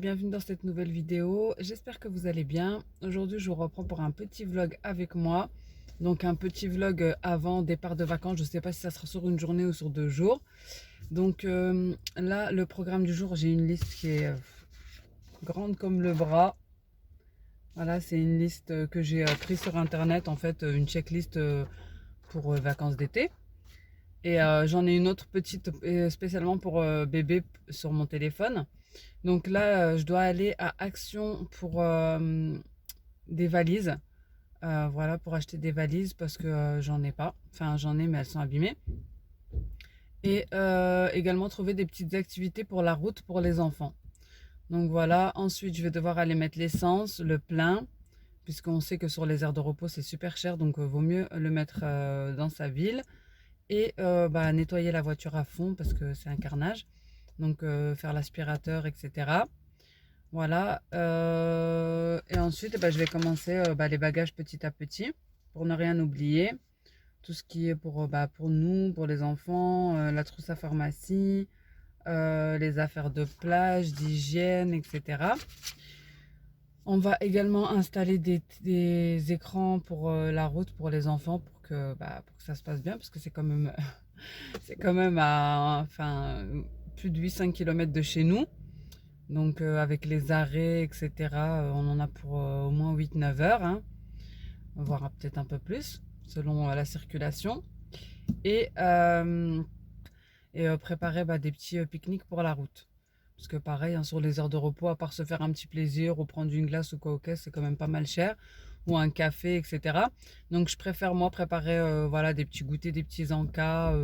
bienvenue dans cette nouvelle vidéo. J'espère que vous allez bien. Aujourd'hui, je vous reprends pour un petit vlog avec moi. Donc un petit vlog avant départ de vacances. Je ne sais pas si ça sera sur une journée ou sur 2 jours. Donc là, le programme du jour, j'ai une liste qui est grande comme le bras. Voilà, c'est une liste que j'ai prise sur internet, en fait, une checklist pour vacances d'été. Et j'en ai une autre petite spécialement pour bébé sur mon téléphone. Donc là, je dois aller à Action pour des valises. Voilà, pour acheter des valises parce que j'en ai pas. Enfin, j'en ai, mais elles sont abîmées. Et également trouver des petites activités pour la route pour les enfants. Donc voilà, ensuite je vais devoir aller mettre l'essence, le plein, puisqu'on sait que sur les aires de repos c'est super cher, donc vaut mieux le mettre dans sa ville. Et nettoyer la voiture à fond parce que c'est un carnage. Donc faire l'aspirateur, etc. Voilà. Et ensuite, je vais commencer les bagages petit à petit pour ne rien oublier. Tout ce qui est pour nous, pour les enfants, la trousse à pharmacie, les affaires de plage, d'hygiène, etc. On va également installer des écrans pour la route pour les enfants pour que ça se passe bien parce que c'est quand même, c'est quand même à plus de 800 km de chez nous. Donc avec les arrêts, etc., on en a pour au moins 8-9 heures, hein, voire peut-être un peu plus, selon la circulation. Et, préparer des petits pique-niques pour la route. Parce que pareil, hein, sur les heures de repos, à part se faire un petit plaisir ou prendre une glace ou quoi, ok, c'est quand même pas mal cher. Ou un café, etc. Donc je préfère moi préparer des petits goûters, des petits encas,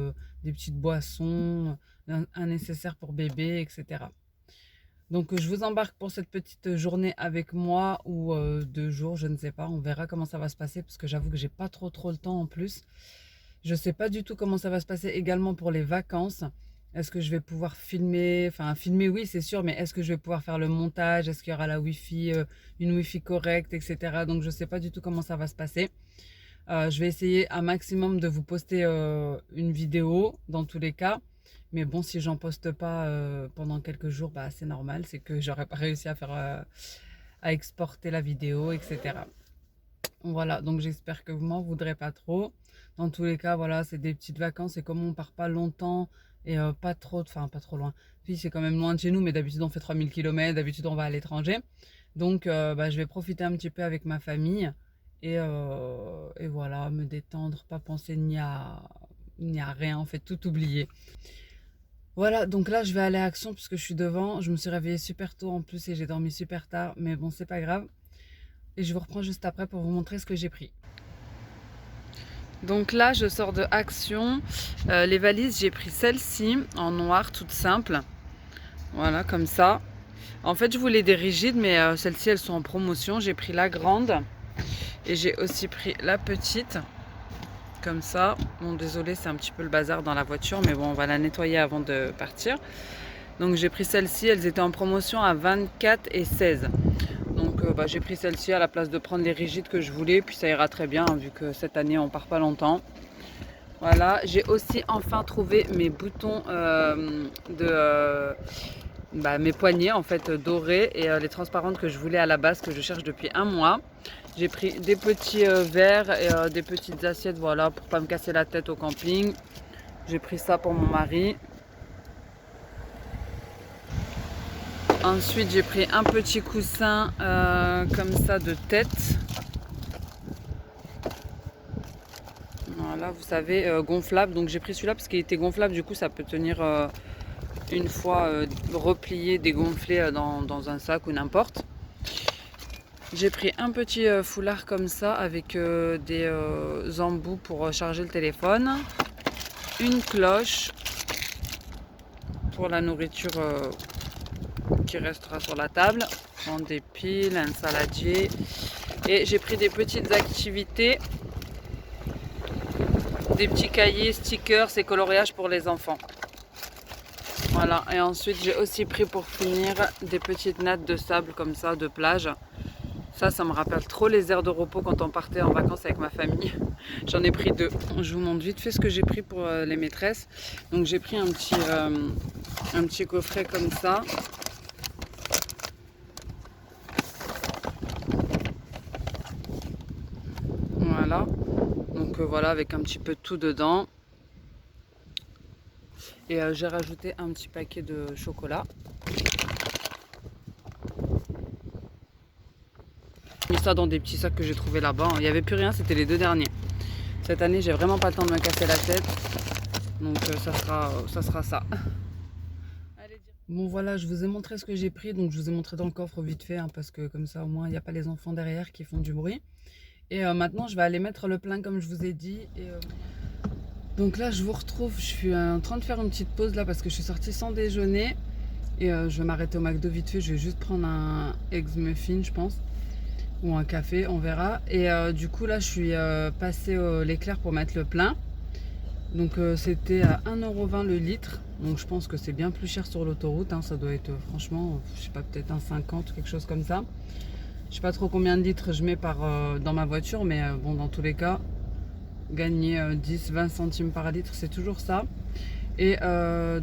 des petites boissons, un nécessaire pour bébé, etc. Donc je vous embarque pour cette petite journée avec moi ou 2 jours, je ne sais pas, on verra comment ça va se passer parce que j'avoue que j'ai pas trop le temps en plus. Je sais pas du tout comment ça va se passer également pour les vacances. Est-ce que je vais pouvoir filmer, enfin filmer oui c'est sûr, mais est-ce que je vais pouvoir faire le montage? Est-ce qu'il y aura la wifi, une wifi correcte, etc. Donc je sais pas du tout comment ça va se passer. Je vais essayer un maximum de vous poster une vidéo dans tous les cas. Mais bon, si j'en poste pas pendant quelques jours, c'est normal. C'est que j'aurais pas réussi à exporter la vidéo, etc. Voilà, donc j'espère que vous m'en voudrez pas trop. Dans tous les cas, voilà, c'est des petites vacances et comme on part pas longtemps et pas trop loin. Puis c'est quand même loin de chez nous, mais d'habitude on fait 3000 km, d'habitude on va à l'étranger. Donc je vais profiter un petit peu avec ma famille et voilà, me détendre, pas penser ni à rien, en fait, tout oublier. Voilà, donc là je vais aller à Action puisque je suis devant. Je me suis réveillée super tôt en plus et j'ai dormi super tard, mais bon, c'est pas grave. Et je vous reprends juste après pour vous montrer ce que j'ai pris. Donc là, je sors de Action. Les valises, j'ai pris celle-ci en noir, toute simple. Voilà, comme ça. En fait, je voulais des rigides, mais celles-ci, elles sont en promotion. J'ai pris la grande et j'ai aussi pris la petite. Comme ça. Bon, désolé, c'est un petit peu le bazar dans la voiture, mais bon, on va la nettoyer avant de partir. Donc j'ai pris celle-ci, elles étaient en promotion à 24 et 16. Donc j'ai pris celle-ci à la place de prendre les rigides que je voulais, puis ça ira très bien, hein, vu que cette année on part pas longtemps. Voilà, j'ai aussi enfin trouvé mes boutons mes poignets en fait dorés et les transparentes que je voulais à la base, que je cherche depuis un mois. J'ai pris des petits verres et des petites assiettes, voilà, pour pas me casser la tête au camping. J'ai pris ça pour mon mari. Ensuite, j'ai pris un petit coussin comme ça de tête. Voilà, vous savez, gonflable. Donc j'ai pris celui-là parce qu'il était gonflable, du coup ça peut tenir une fois replié, dégonflé dans un sac ou n'importe. J'ai pris un petit foulard comme ça avec des embouts pour charger le téléphone. Une cloche pour la nourriture qui restera sur la table. Des piles, un saladier. Et j'ai pris des petites activités, des petits cahiers, stickers et coloriages pour les enfants. Voilà, et ensuite j'ai aussi pris pour finir des petites nattes de sable comme ça, de plage. Ça me rappelle trop les aires de repos quand on partait en vacances avec ma famille. J'en ai pris 2. Je vous montre vite fait ce que j'ai pris pour les maîtresses. Donc j'ai pris un petit coffret comme ça. Donc voilà, avec un petit peu de tout dedans. Et j'ai rajouté un petit paquet de chocolat. J'ai mis ça dans des petits sacs que j'ai trouvé là-bas. Il n'y avait plus rien, c'était les 2 derniers. Cette année, j'ai vraiment pas le temps de me casser la tête. Donc ça sera ça. Bon voilà, je vous ai montré ce que j'ai pris. Donc je vous ai montré dans le coffre vite fait. Parce que comme ça, au moins, il n'y a pas les enfants derrière qui font du bruit. Et maintenant, je vais aller mettre le plein comme je vous ai dit. Donc là, je vous retrouve. Je suis en train de faire une petite pause là parce que je suis sortie sans déjeuner. Et je vais m'arrêter au McDo vite fait. Je vais juste prendre un Eggs Muffin, je pense. Ou un café, on verra. Et du coup, là, je suis passée au l'éclair pour mettre le plein. Donc c'était à 1,20 € le litre. Donc je pense que c'est bien plus cher sur l'autoroute. Ça doit être franchement, je sais pas, peut-être 1,50 ou quelque chose comme ça. Je sais pas trop combien de litres je mets dans ma voiture. Mais bon, dans tous les cas, gagner 10-20 centimes par litre, c'est toujours ça. Et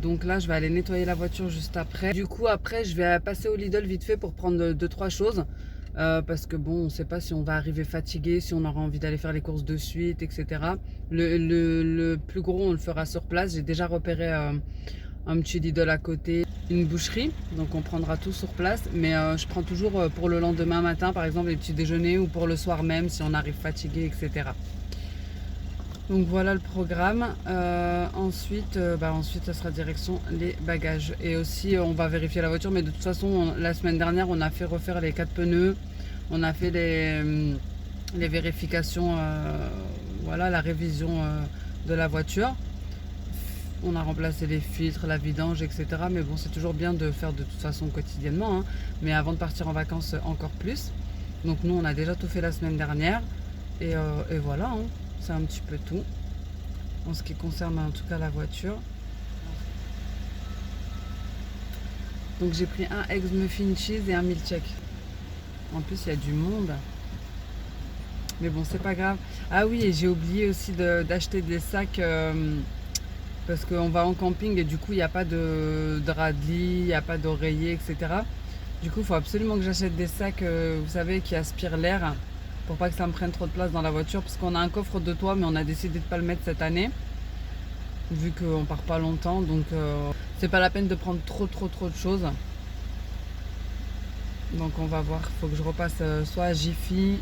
donc là, je vais aller nettoyer la voiture juste après. Du coup, après, je vais passer au Lidl vite fait pour prendre 2-3 choses. Parce que bon, on ne sait pas si on va arriver fatigué, si on aura envie d'aller faire les courses de suite, etc. Le plus gros, on le fera sur place. J'ai déjà repéré un petit Lidl à côté, une boucherie. Donc on prendra tout sur place. Mais je prends toujours pour le lendemain matin, par exemple, les petits déjeuners ou pour le soir même, si on arrive fatigué, etc. Donc voilà le programme. Ensuite, ça sera direction les bagages. Et aussi, on va vérifier la voiture. Mais de toute façon, la semaine dernière, on a fait refaire les 4 pneus. On a fait les vérifications, voilà, la révision de la voiture. On a remplacé les filtres, la vidange, etc. Mais bon, c'est toujours bien de faire de toute façon quotidiennement. Mais avant de partir en vacances, encore plus. Donc nous, on a déjà tout fait la semaine dernière. Et voilà, c'est un petit peu tout en ce qui concerne en tout cas la voiture. Donc j'ai pris un Eggs Muffin Cheese et un milkshake. En plus il y a du monde. Mais bon, c'est pas grave. Ah oui, et j'ai oublié aussi d'acheter des sacs parce qu'on va en camping et du coup il n'y a pas de drap de lit, il n'y a pas d'oreiller, etc. Du coup il faut absolument que j'achète des sacs, vous savez, qui aspirent l'air. Pour pas que ça me prenne trop de place dans la voiture, parce qu'on a un coffre de toit mais on a décidé de pas le mettre cette année vu qu'on part pas longtemps, donc c'est pas la peine de prendre trop de choses. Donc on va voir, il faut que je repasse soit à Jiffy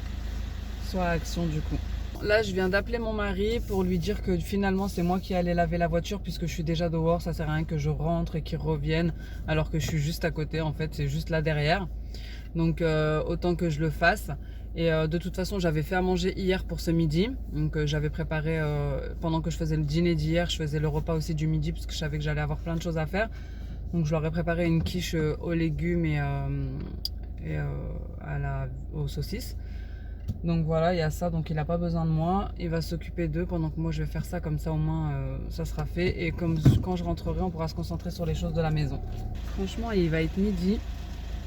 soit à Action du coup. Là je viens d'appeler mon mari pour lui dire que finalement c'est moi qui allais laver la voiture puisque je suis déjà dehors, ça sert à rien que je rentre et qu'il revienne alors que je suis juste à côté, en fait c'est juste là derrière. Donc autant que je le fasse. Et de toute façon, j'avais fait à manger hier pour ce midi. Donc j'avais préparé, pendant que je faisais le dîner d'hier, je faisais le repas aussi du midi parce que je savais que j'allais avoir plein de choses à faire. Donc je leur ai préparé une quiche aux légumes et aux saucisses. Donc voilà, il y a ça. Donc il n'a pas besoin de moi. Il va s'occuper d'eux pendant que moi je vais faire ça. Comme ça au moins ça sera fait. Et comme quand je rentrerai, on pourra se concentrer sur les choses de la maison. Franchement, il va être midi.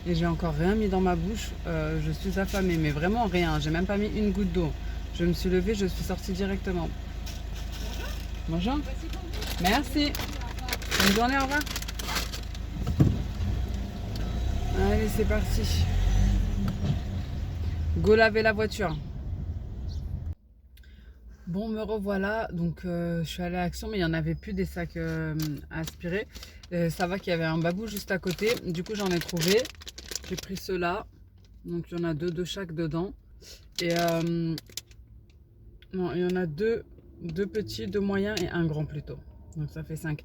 Et j'ai encore rien mis dans ma bouche, je suis affamée, mais vraiment rien, j'ai même pas mis une goutte d'eau. Je me suis levée, je suis sortie directement. Bonjour. Merci. Bonne journée, au revoir. Allez, c'est parti. Go laver la voiture. Bon, me revoilà. Donc, je suis allée à Action, mais il n'y en avait plus des sacs à aspirer. Ça va qu'il y avait un babou juste à côté. Du coup, j'en ai trouvé. J'ai pris ceux-là. Donc, il y en a deux de chaque dedans. Et non, il y en a deux petits, deux moyens et un grand plutôt. Donc, ça fait 5.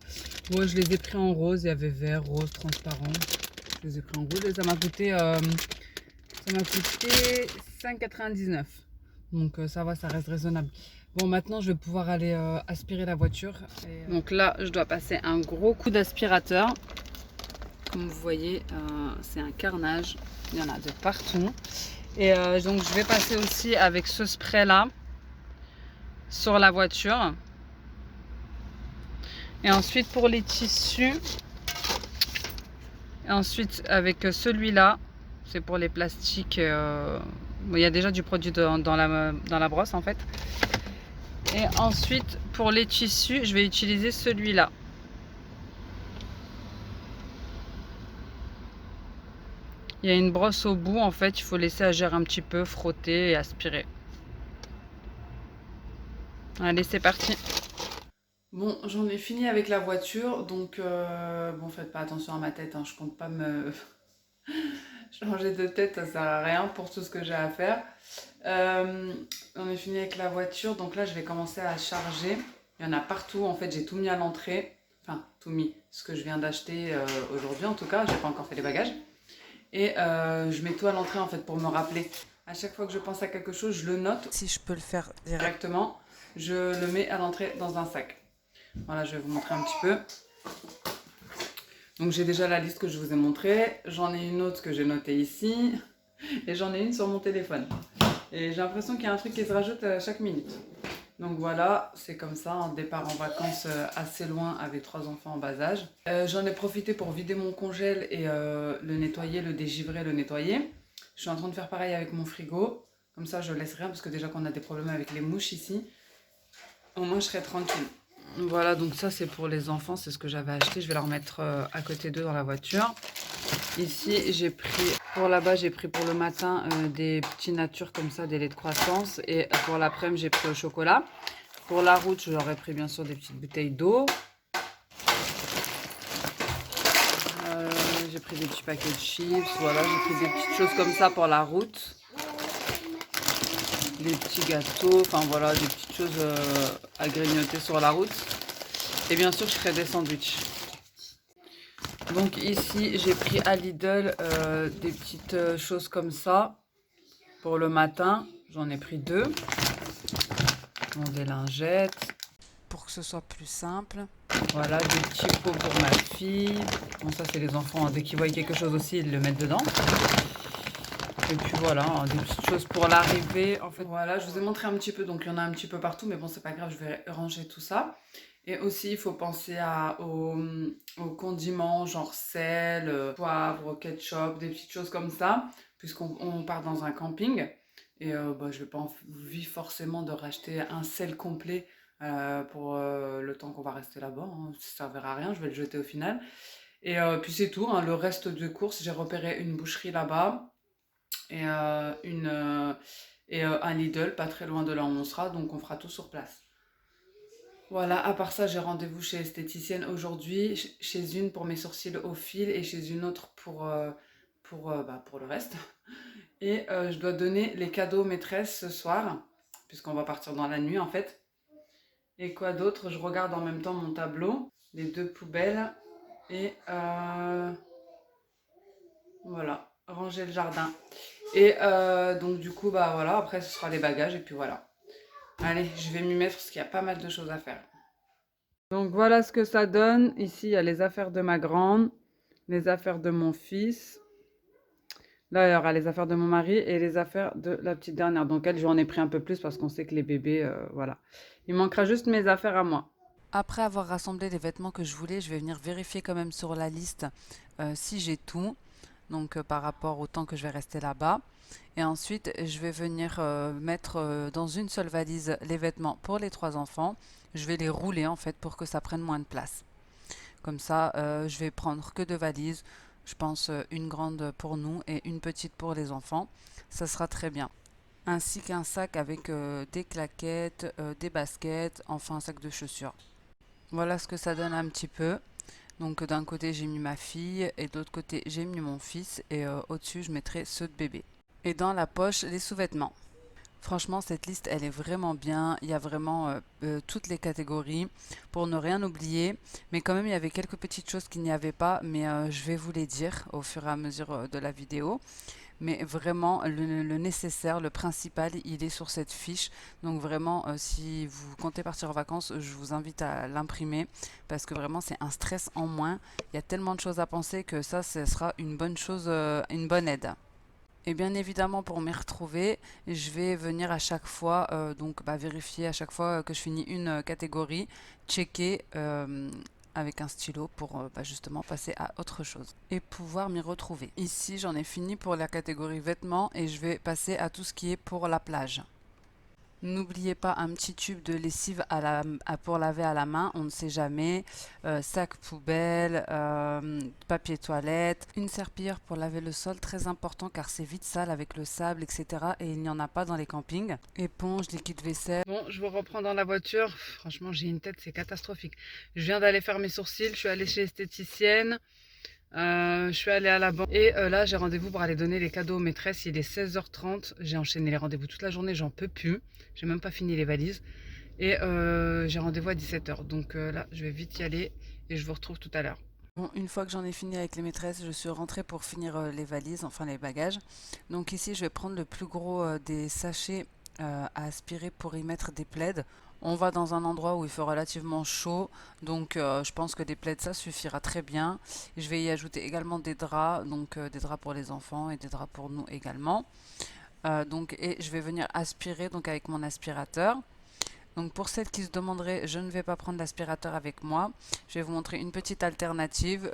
Moi, je les ai pris en rose. Il y avait vert, rose, transparent. Je les ai pris en rose et ça m'a coûté 5,99 €. Donc, ça va, ça reste raisonnable. Bon, maintenant, je vais pouvoir aller aspirer la voiture. Donc là, je dois passer un gros coup d'aspirateur. Comme vous voyez, c'est un carnage. Il y en a de partout. Et donc, je vais passer aussi avec ce spray-là sur la voiture. Et ensuite, pour les tissus, et ensuite avec celui-là, c'est pour les plastiques. Bon, il y a déjà du produit dans la brosse, en fait. Et ensuite, pour les tissus, je vais utiliser celui-là. Il y a une brosse au bout, en fait, il faut laisser agir un petit peu, frotter et aspirer. Allez, c'est parti. Bon, j'en ai fini avec la voiture, donc bon, faites pas attention à ma tête, hein, je compte pas me changer de tête, ça sert à rien pour tout ce que j'ai à faire. Euh, on est fini avec la voiture, donc là je vais commencer à charger. Il y en a partout, en fait j'ai tout mis à l'entrée, enfin tout mis, ce que je viens d'acheter aujourd'hui en tout cas, j'ai pas encore fait les bagages. Et je mets tout à l'entrée en fait pour me rappeler. À chaque fois que je pense à quelque chose, je le note. Si je peux le faire directement, je le mets à l'entrée dans un sac. Voilà, je vais vous montrer un petit peu. Donc j'ai déjà la liste que je vous ai montrée. J'en ai une autre que j'ai notée ici. Et j'en ai une sur mon téléphone. Et j'ai l'impression qu'il y a un truc qui se rajoute à chaque minute. Donc voilà, c'est comme ça, un départ en vacances assez loin avec 3 enfants en bas âge. J'en ai profité pour vider mon congèle et le nettoyer, le dégivrer, le nettoyer. Je suis en train de faire pareil avec mon frigo. Comme ça, je laisse rien parce que déjà qu'on a des problèmes avec les mouches ici. Au moins, je serai tranquille. Voilà, donc ça c'est pour les enfants, c'est ce que j'avais acheté. Je vais leur mettre à côté d'eux dans la voiture. Ici, j'ai pris, pour là-bas, j'ai pris pour le matin des petits natures comme ça, des laits de croissance. Et pour l'après-midi, j'ai pris au chocolat. Pour la route, j'aurais pris bien sûr des petites bouteilles d'eau. J'ai pris des petits paquets de chips. Voilà, j'ai pris des petites choses comme ça pour la route. Des petits gâteaux, enfin voilà, des petites choses à grignoter sur la route. Et bien sûr, je ferai des sandwichs. Donc ici, j'ai pris à Lidl des petites choses comme ça pour le matin. J'en ai pris 2. Bon, des lingettes pour que ce soit plus simple. Voilà, des petits pots pour ma fille. Bon, ça, c'est les enfants. Dès qu'ils voient quelque chose aussi, ils le mettent dedans. Et puis voilà, des petites choses pour l'arrivée. En fait, voilà, je vous ai montré un petit peu. Donc, il y en a un petit peu partout. Mais bon, c'est pas grave, je vais ranger tout ça. Et aussi, il faut penser aux condiments, genre sel, poivre, ketchup, des petites choses comme ça, puisqu'on part dans un camping. Et bah, je n'ai pas envie forcément de racheter un sel complet pour le temps qu'on va rester là-bas. Hein. Ça ne servira à rien, je vais le jeter au final. Et puis c'est tout, hein. Le reste de courses, j'ai repéré une boucherie là-bas et, un Lidl, pas très loin de là où on sera, donc on fera tout sur place. Voilà, à part ça, j'ai rendez-vous chez l'esthéticienne aujourd'hui, chez une pour mes sourcils au fil et chez une autre pour le reste. Et je dois donner les cadeaux maîtresses ce soir, puisqu'on va partir dans la nuit en fait. Et quoi d'autre? Je regarde en même temps mon tableau, les 2 poubelles. Et voilà, ranger le jardin. Et donc du coup, bah voilà, après ce sera les bagages et puis voilà. Allez, je vais m'y mettre parce qu'il y a pas mal de choses à faire. Donc voilà ce que ça donne. Ici, il y a les affaires de ma grande, les affaires de mon fils. Là, il y aura les affaires de mon mari et les affaires de la petite dernière. Donc elle, j'en ai pris un peu plus parce qu'on sait que les bébés, voilà. Il manquera juste mes affaires à moi. Après avoir rassemblé les vêtements que je voulais, je vais venir vérifier quand même sur la liste si j'ai tout. Donc par rapport au temps que je vais rester là-bas. Et ensuite, je vais venir mettre dans une seule valise les vêtements pour les 3 enfants. Je vais les rouler en fait pour que ça prenne moins de place. Comme ça, je vais prendre que 2 valises. Je pense une grande pour nous et une petite pour les enfants. Ça sera très bien. Ainsi qu'un sac avec des claquettes, des baskets, enfin un sac de chaussures. Voilà ce que ça donne un petit peu. Donc d'un côté j'ai mis ma fille et de l'autre côté j'ai mis mon fils et au-dessus je mettrai ceux de bébé. Et dans la poche les sous-vêtements. Franchement cette liste elle est vraiment bien, il y a vraiment toutes les catégories pour ne rien oublier. Mais quand même il y avait quelques petites choses qu'il n'y avait pas, mais je vais vous les dire au fur et à mesure de la vidéo. Mais vraiment, le nécessaire, le principal, il est sur cette fiche. Donc vraiment, si vous comptez partir en vacances, je vous invite à l'imprimer parce que vraiment, c'est un stress en moins. Il y a tellement de choses à penser que ça, ce sera une bonne chose, une bonne aide. Et bien évidemment, pour m'y retrouver, je vais venir à chaque fois, vérifier à chaque fois que je finis une catégorie, checker avec un stylo pour justement passer à autre chose et pouvoir m'y retrouver. Ici, j'en ai fini pour la catégorie vêtements et je vais passer à tout ce qui est pour la plage. N'oubliez pas un petit tube de lessive pour laver à la main, on ne sait jamais. Sac poubelle, papier toilette, une serpillière pour laver le sol, très important car c'est vite sale avec le sable, etc. Et il n'y en a pas dans les campings. Éponge, liquide vaisselle. Bon, je vous reprends dans la voiture. Franchement, j'ai une tête, c'est catastrophique. Je viens d'aller faire mes sourcils, je suis allée chez l'esthéticienne. Je suis allée à la banque et là j'ai rendez-vous pour aller donner les cadeaux aux maîtresses. Il est 16h30, j'ai enchaîné les rendez-vous toute la journée, j'en peux plus. J'ai même pas fini les valises et j'ai rendez-vous à 17h. Donc là je vais vite y aller et je vous retrouve tout à l'heure. Bon, une fois que j'en ai fini avec les maîtresses, je suis rentrée pour finir les valises, enfin les bagages. Donc ici je vais prendre le plus gros des sachets à aspirer pour y mettre des plaids. On va dans un endroit où il fait relativement chaud, donc je pense que des plaids ça suffira très bien. Je vais y ajouter également des draps, donc des draps pour les enfants et des draps pour nous également. Et je vais venir aspirer donc avec mon aspirateur. Donc pour celles qui se demanderaient, je ne vais pas prendre l'aspirateur avec moi. Je vais vous montrer une petite alternative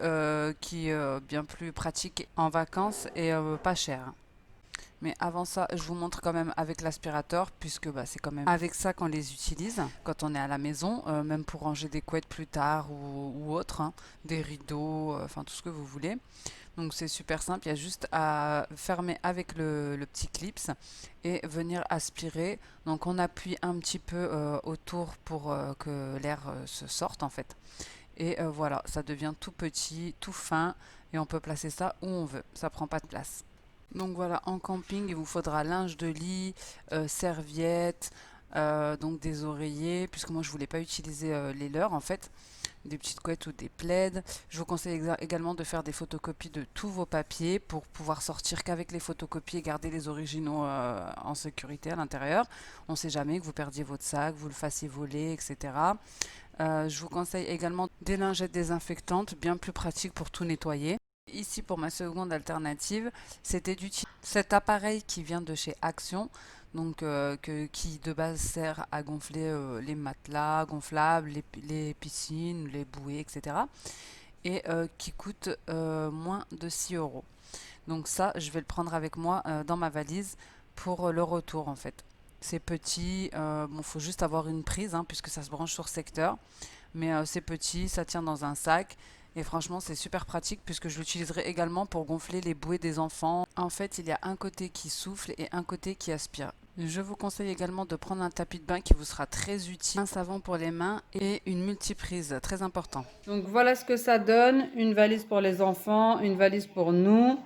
qui est bien plus pratique en vacances et pas chère. Mais avant ça, je vous montre quand même avec l'aspirateur, puisque bah, c'est quand même avec ça qu'on les utilise quand on est à la maison, même pour ranger des couettes plus tard ou autre, hein, des rideaux, enfin tout ce que vous voulez. Donc c'est super simple, il y a juste à fermer avec le petit clips et venir aspirer. Donc on appuie un petit peu autour pour que l'air se sorte en fait. Et voilà, ça devient tout petit, tout fin et on peut placer ça où on veut, ça prend pas de place. Donc voilà, en camping, il vous faudra linge de lit, serviettes, donc des oreillers, puisque moi je voulais pas utiliser les leurs en fait, des petites couettes ou des plaids. Je vous conseille également de faire des photocopies de tous vos papiers pour pouvoir sortir qu'avec les photocopies et garder les originaux en sécurité à l'intérieur. On ne sait jamais que vous perdiez votre sac, vous le fassiez voler, etc. Je vous conseille également des lingettes désinfectantes, bien plus pratiques pour tout nettoyer. Ici, pour ma seconde alternative, c'était d'utiliser cet appareil qui vient de chez Action, donc qui de base sert à gonfler les matelas gonflables, les piscines, les bouées, etc. Et qui coûte moins de 6 euros. Donc ça, je vais le prendre avec moi dans ma valise pour le retour en fait. C'est petit, bon, faut juste avoir une prise hein, puisque ça se branche sur secteur. Mais c'est petit, ça tient dans un sac. Et franchement, c'est super pratique puisque je l'utiliserai également pour gonfler les bouées des enfants. En fait, il y a un côté qui souffle et un côté qui aspire. Je vous conseille également de prendre un tapis de bain qui vous sera très utile, un savon pour les mains et une multiprise, très important. Donc voilà ce que ça donne, une valise pour les enfants, une valise pour nous,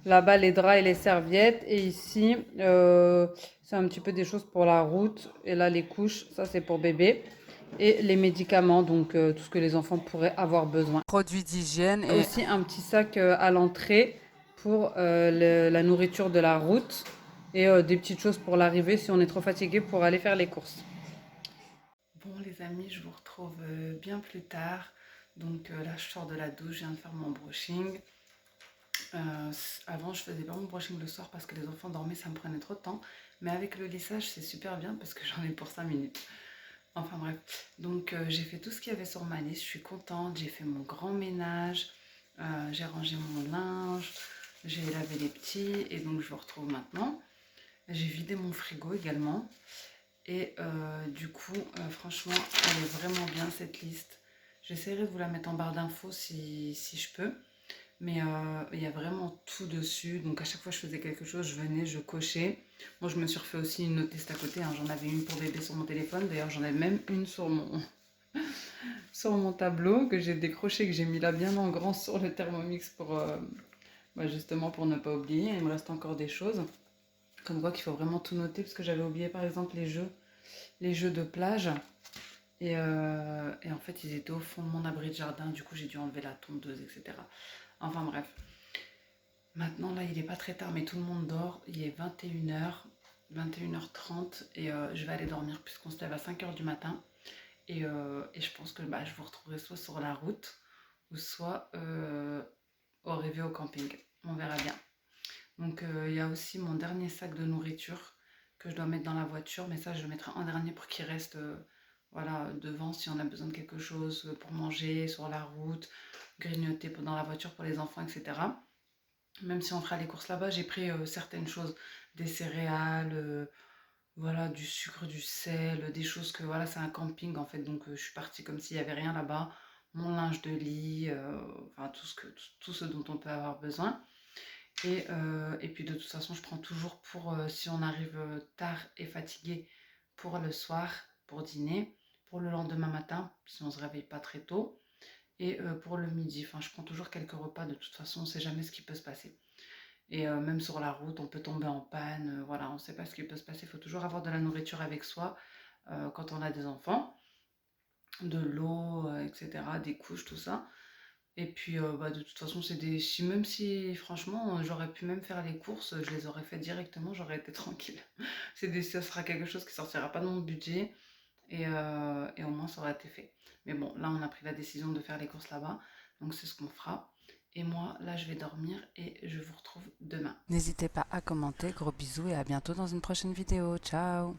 là-bas les draps et les serviettes, et ici c'est un petit peu des choses pour la route, et là les couches, ça c'est pour bébé, et les médicaments, donc tout ce que les enfants pourraient avoir besoin. Produits d'hygiène et aussi un petit sac à l'entrée pour la nourriture de la route et des petites choses pour l'arrivée si on est trop fatigué pour aller faire les courses. Bon les amis, je vous retrouve bien plus tard. Donc là je sors de la douche, je viens de faire mon brushing. Avant je faisais pas mon brushing le soir parce que les enfants dormaient, ça me prenait trop de temps. Mais avec le lissage c'est super bien parce que j'en ai pour 5 minutes. Enfin bref, donc j'ai fait tout ce qu'il y avait sur ma liste, je suis contente, j'ai fait mon grand ménage, j'ai rangé mon linge, j'ai lavé les petits et donc je vous retrouve maintenant. J'ai vidé mon frigo également et du coup franchement elle est vraiment bien cette liste. J'essaierai de vous la mettre en barre d'infos si je peux. Mais il y a vraiment tout dessus. Donc à chaque fois que je faisais quelque chose, je venais, je cochais. Moi je me suis refait aussi une note liste à côté. Hein. J'en avais une pour bébé sur mon téléphone. D'ailleurs j'en ai même une sur sur mon tableau que j'ai décroché, que j'ai mis là bien en grand sur le Thermomix pour justement pour ne pas oublier. Il me reste encore des choses. Comme quoi qu'il faut vraiment tout noter parce que j'avais oublié par exemple les jeux de plage. Et en fait, ils étaient au fond de mon abri de jardin. Du coup, j'ai dû enlever la tondeuse, etc. Enfin bref. Maintenant, là, il n'est pas très tard, mais tout le monde dort. Il est 21h, 21h30 et je vais aller dormir puisqu'on se lève à 5h du matin. Et je pense que je vous retrouverai soit sur la route ou soit au réveil au camping. On verra bien. Donc, il y a aussi mon dernier sac de nourriture que je dois mettre dans la voiture. Mais ça, je le mettrai en dernier pour qu'il reste voilà, devant si on a besoin de quelque chose pour manger sur la route, grignoter dans la voiture pour les enfants, etc. Même si on fera les courses là-bas, j'ai pris certaines choses, des céréales, voilà, du sucre, du sel, des choses que voilà, c'est un camping en fait, donc je suis partie comme s'il y avait rien là-bas. Mon linge de lit, enfin tout ce dont on peut avoir besoin. Et puis de toute façon, je prends toujours pour si on arrive tard et fatigué pour le soir, pour dîner, pour le lendemain matin, si on se réveille pas très tôt, et pour le midi. Enfin, je prends toujours quelques repas. De toute façon, on sait jamais ce qui peut se passer. Et même sur la route, on peut tomber en panne. Voilà, on ne sait pas ce qui peut se passer. Il faut toujours avoir de la nourriture avec soi quand on a des enfants, de l'eau, etc., des couches, tout ça. Et puis, bah, de toute façon, c'est des... même si, franchement, j'aurais pu même faire les courses, je les aurais fait directement, j'aurais été tranquille. Ça sera quelque chose qui sortira pas de mon budget et au moins ça aurait été fait. Mais bon, là, on a pris la décision de faire les courses là-bas, donc c'est ce qu'on fera. Et moi, là, je vais dormir et je vous retrouve demain. N'hésitez pas à commenter, gros bisous et à bientôt dans une prochaine vidéo. Ciao!